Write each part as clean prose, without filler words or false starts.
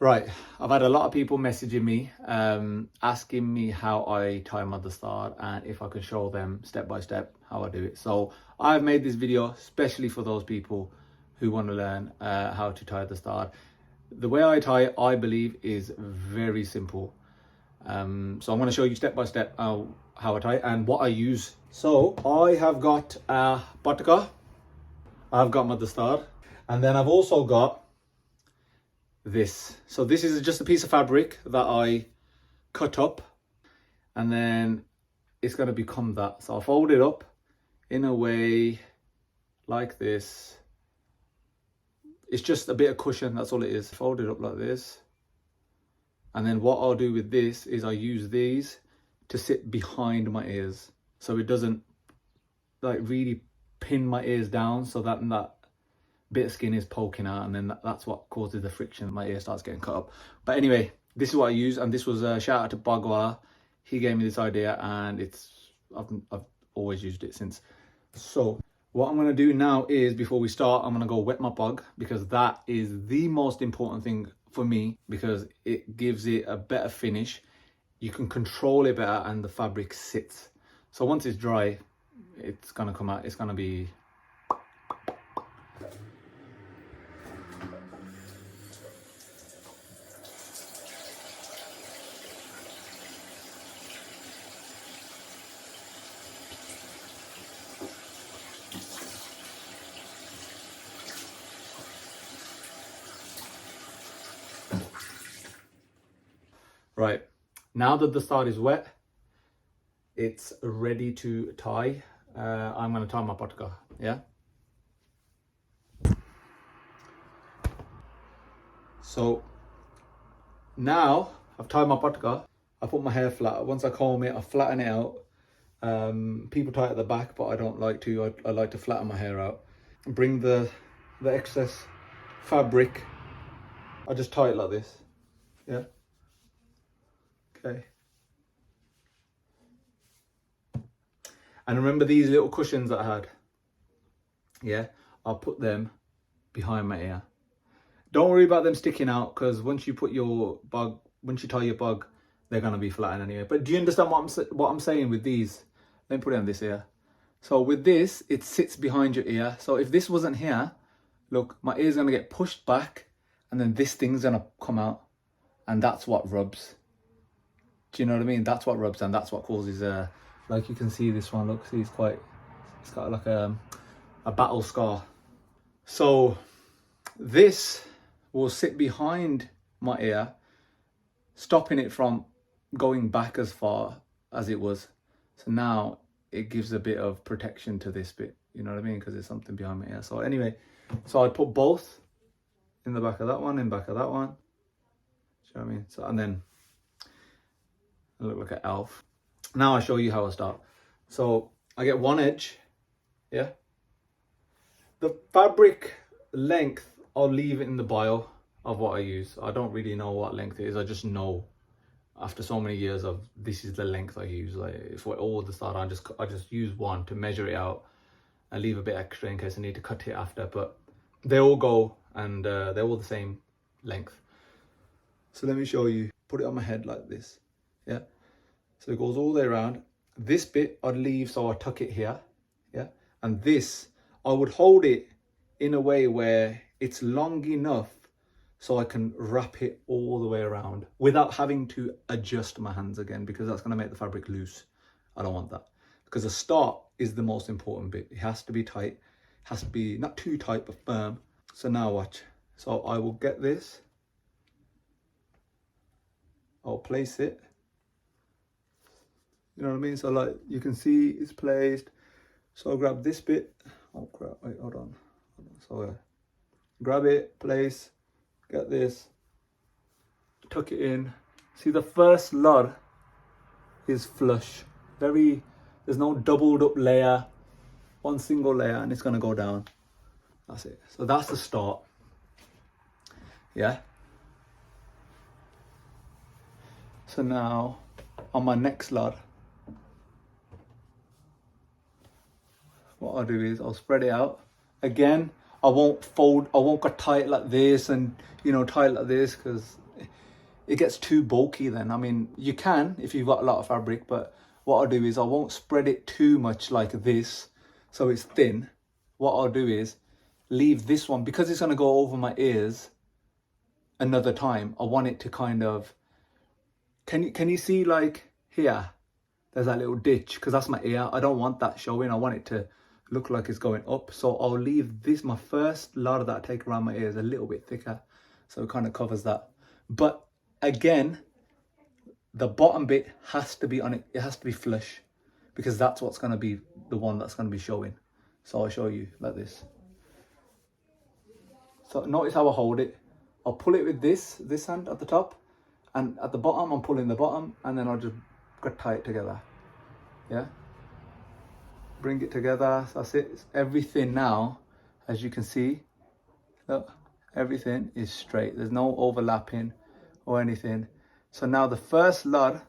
Right, I've had a lot of people messaging me, asking me how I tie my dastar and if I can show them step by step how I do it. So I've made this video especially for those people who want to learn how to tie the dastar. The way I tie it, I believe, is very simple. So I'm going to show you step by step how I tie it and what I use. So I have got a bataka, I've got my dastar, and then I've also got this. So this is just a piece of fabric that I cut up, and then it's going to become that. So I fold it up in a way like this. It's just a bit of cushion, that's all it is. Fold it up like this, and then what I'll do with this is I use these to sit behind my ears, so it doesn't like really pin my ears down, so that bit of skin is poking out, and then that's what causes the friction. My ear starts getting cut up. But anyway, this is what I use, and this was a shout out to Bagwala. He gave me this idea, and I've always used it since. So what I'm going to do now is, before we start, I'm going to go wet my bug, because that is the most important thing for me, because it gives it a better finish. You can control it better, and the fabric sits. So once it's dry, it's going to come out. It's going to be right. Now that the dastar is wet, it's ready to tie. I'm going to tie my pataka, yeah? So now I've tied my pataka. I put my hair flat. Once I comb it, I flatten it out. People tie it at the back, but I don't like to. I like to flatten my hair out. Bring the excess fabric. I just tie it like this, yeah? Okay. And remember these little cushions that I had? Yeah, I'll put them behind my ear. Don't worry about them sticking out, because once you tie your bug, they're gonna be flattened anyway. But do you understand what I'm saying with these? Let me put it on this ear. So with this, it sits behind your ear. So if this wasn't here, look, my ear's gonna get pushed back, and then this thing's gonna come out, and that's what rubs. Do you know what I mean? That's what rubs, and that's what causes like you can see this one, look, see, it's got like a battle scar. So this will sit behind my ear, stopping it from going back as far as it was. So now it gives a bit of protection to this bit, you know what I mean? Because there's something behind my ear. So anyway, so I put both in the back of that one, in back of that one. Do you know what I mean? So, and then I look like an elf. Now I'll show you how I start. So I get one edge, yeah? The fabric length, I'll leave it in the bio of what I use. I don't really know what length it is. I just know after so many years of this is the length I use. Like for all the start, I just use one to measure it out. I leave a bit extra in case I need to cut it after, but they all go, and they're all the same length. So let me show you. Put it on my head like this, yeah? So it goes all the way around. This bit I'd leave, so I tuck it here, yeah? And this, I would hold it in a way where it's long enough so I can wrap it all the way around without having to adjust my hands again, because that's gonna make the fabric loose. I don't want that, because the start is the most important bit. It has to be tight, has to be not too tight, but firm. So now watch. So I will get this, I'll place it. You know what I mean? So like you can see it's placed. So I'll grab this bit. Oh crap, wait, hold on. So grab it, place, get this, tuck it in. See, the first lot is flush. There's no doubled up layer, one single layer, and it's gonna go down. That's it. So that's the start. Yeah. So now on my next lot, what I'll do is I'll spread it out. Again, I won't go tight like this and, you know, tie it like this, because it gets too bulky then. I mean, you can if you've got a lot of fabric, but what I'll do is I won't spread it too much like this, so it's thin. What I'll do is leave this one, because it's going to go over my ears another time. I want it to kind of, can you see like here, there's that little ditch, because that's my ear. I don't want that showing. I want it to look like it's going up. So I'll leave this, my first lot of that I take around my ears, a little bit thicker, so it kind of covers that. But again, the bottom bit has to be on it. It has to be flush, because that's what's going to be the one that's going to be showing. So I'll show you like this. So notice how I hold it. I'll pull it with this hand at the top, and at the bottom I'm pulling the bottom, and then I'll just tie it together. Yeah, bring it together. So that's it. It's everything now, as you can see, look, everything is straight. There's no overlapping or anything. So now the first lot,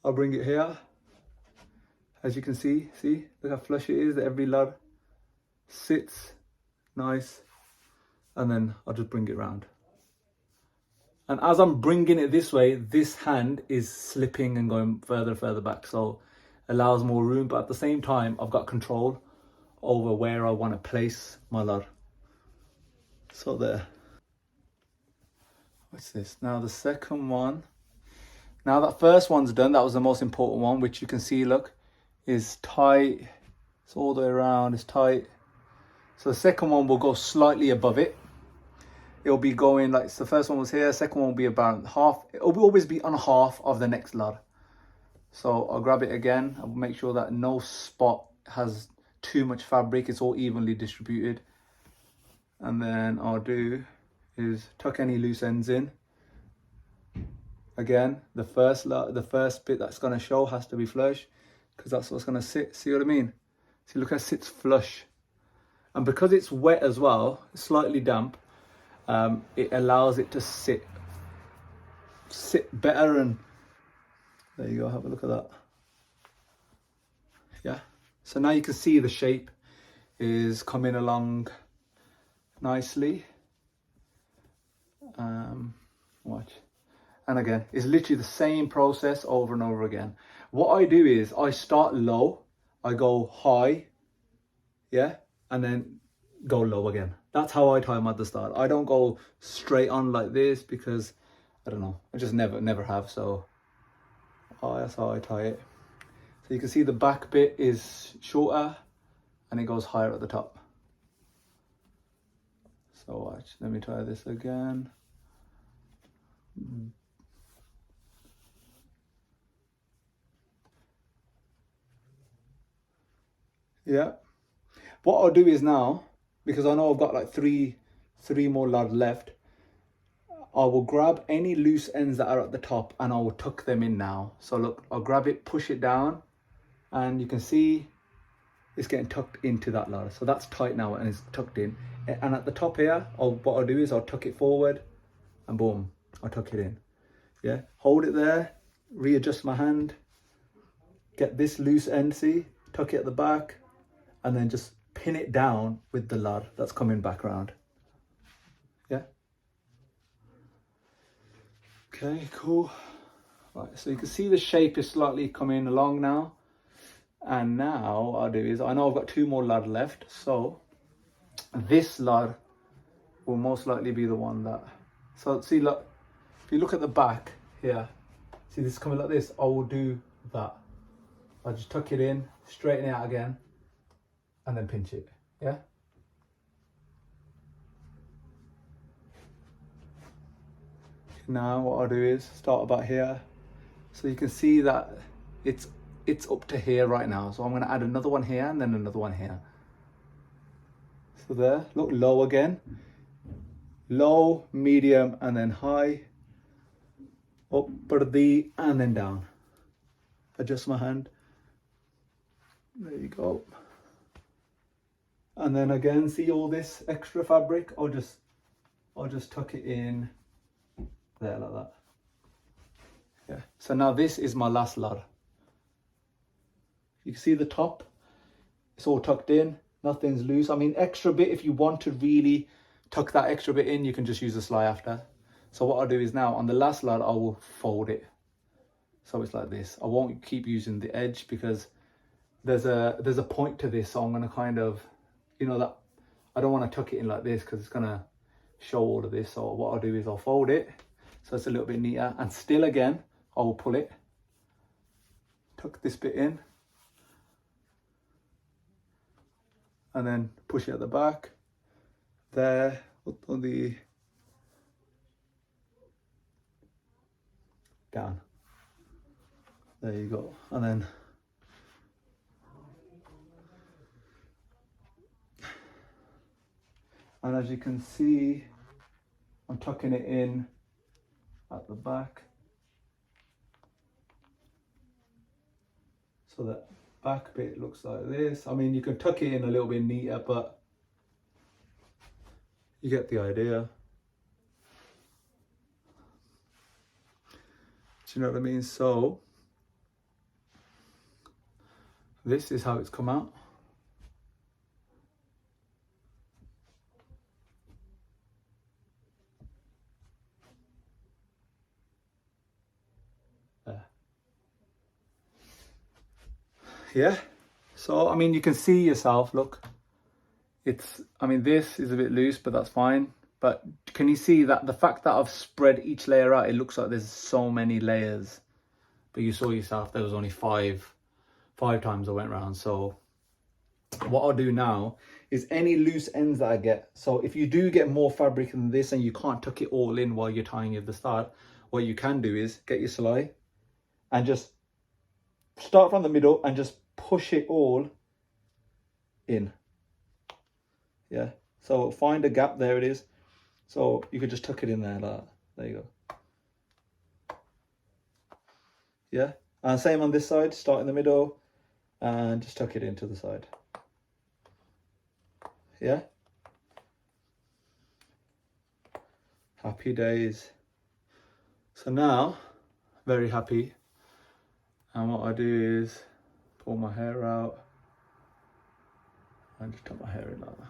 I'll bring it here. As you can see, look how flush it is. Every lot sits nice, and then I'll just bring it round. And as I'm bringing it this way, this hand is slipping and going further back, so allows more room, but at the same time I've got control over where I want to place my lot. So there. What's this? Now the second one. Now that first one's done, that was the most important one, which you can see, look, is tight. It's all the way around, it's tight. So the second one will go slightly above it. It'll be going like, so the first one was here, second one will be about half. It'll always be on half of the next lot. So I'll grab it again. I'll make sure that no spot has too much fabric. It's all evenly distributed. And then I'll do is tuck any loose ends in. Again, the first bit that's going to show has to be flush, because that's what's going to sit. See what I mean? See, look how it sits flush. And because it's wet as well, slightly damp, it allows it to sit better. And there you go, have a look at that. Yeah, so now you can see the shape is coming along nicely. Watch. And again, it's literally the same process over and over again. What I do is I start low, I go high, yeah, and then go low again. That's how I tie my Dastaar. I don't go straight on like this, because I don't know, I just never have. So that's how I tie it. So you can see the back bit is shorter and it goes higher at the top. So watch, let me try this again. Yeah, what I'll do is now, because I know I've got like three more lot left, I will grab any loose ends that are at the top and I will tuck them in now. So look, I'll grab it, push it down, and you can see it's getting tucked into that lot. So that's tight now and it's tucked in. And at the top here, what I'll do is I'll tuck it forward, and boom, I'll tuck it in. Yeah, hold it there, readjust my hand, get this loose end, see, tuck it at the back, and then just pin it down with the lot that's coming back around. Yeah. Okay, cool. Right, so you can see the shape is slightly coming along now. And now what I'll do is, I know I've got 2 more lot left, so this lot will most likely be the one that, so see, look, if you look at the back here, see this coming like this, I will do that. I'll just tuck it in, straighten it out again, and then pinch it, yeah? Now what I'll do is start about here. So you can see that it's up to here right now. So I'm going to add another one here and then another one here. So there, look, low again. Low, medium, and then high. Up, and then down. Adjust my hand. There you go. And then again, see all this extra fabric? I'll just tuck it in there like that. Yeah. So now this is my last lot. You can see the top. It's all tucked in. Nothing's loose. I mean, extra bit, if you want to really tuck that extra bit in, you can just use a sly after. So what I'll do is now on the last load, I will fold it. So it's like this. I won't keep using the edge because there's a point to this. So I'm gonna kind of, you know, that I don't want to tuck it in like this because it's gonna show all of this. So what I'll do is I'll fold it so it's a little bit neater, and still again, I will pull it, tuck this bit in, and then push it at the back, there, on the, down. There you go. And then as you can see, I'm tucking it in at the back. So that back bit looks like this. I mean, you can tuck it in a little bit neater, but you get the idea. Do you know what I mean? So this is how it's come out. There. Yeah. So, I mean, you can see yourself, look. It's, I mean, this is a bit loose, but that's fine. But can you see that the fact that I've spread each layer out, it looks like there's so many layers. But you saw yourself, there was only five times I went around. So what I'll do now is any loose ends that I get. So if you do get more fabric than this and you can't tuck it all in while you're tying your Dastaar, what you can do is get your salai and just start from the middle and just push it all in. Yeah. So find a gap, there it is. So you could just tuck it in there like that. There you go. Yeah. And same on this side, start in the middle and just tuck it into the side. Yeah. Happy days. So now, very happy. And what I do is pull my hair out and just tuck my hair in like that.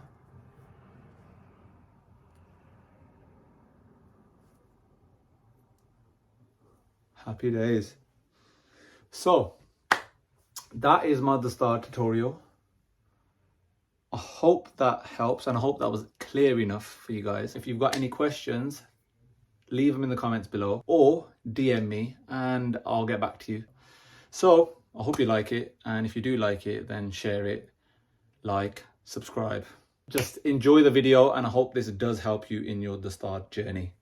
Happy days. So that is my Dastaar tutorial. I hope that helps and I hope that was clear enough for you guys. If you've got any questions, leave them in the comments below or DM me and I'll get back to you. So I hope you like it, and if you do like it, then share it, like, subscribe. Just enjoy the video and I hope this does help you in your Dastaar journey.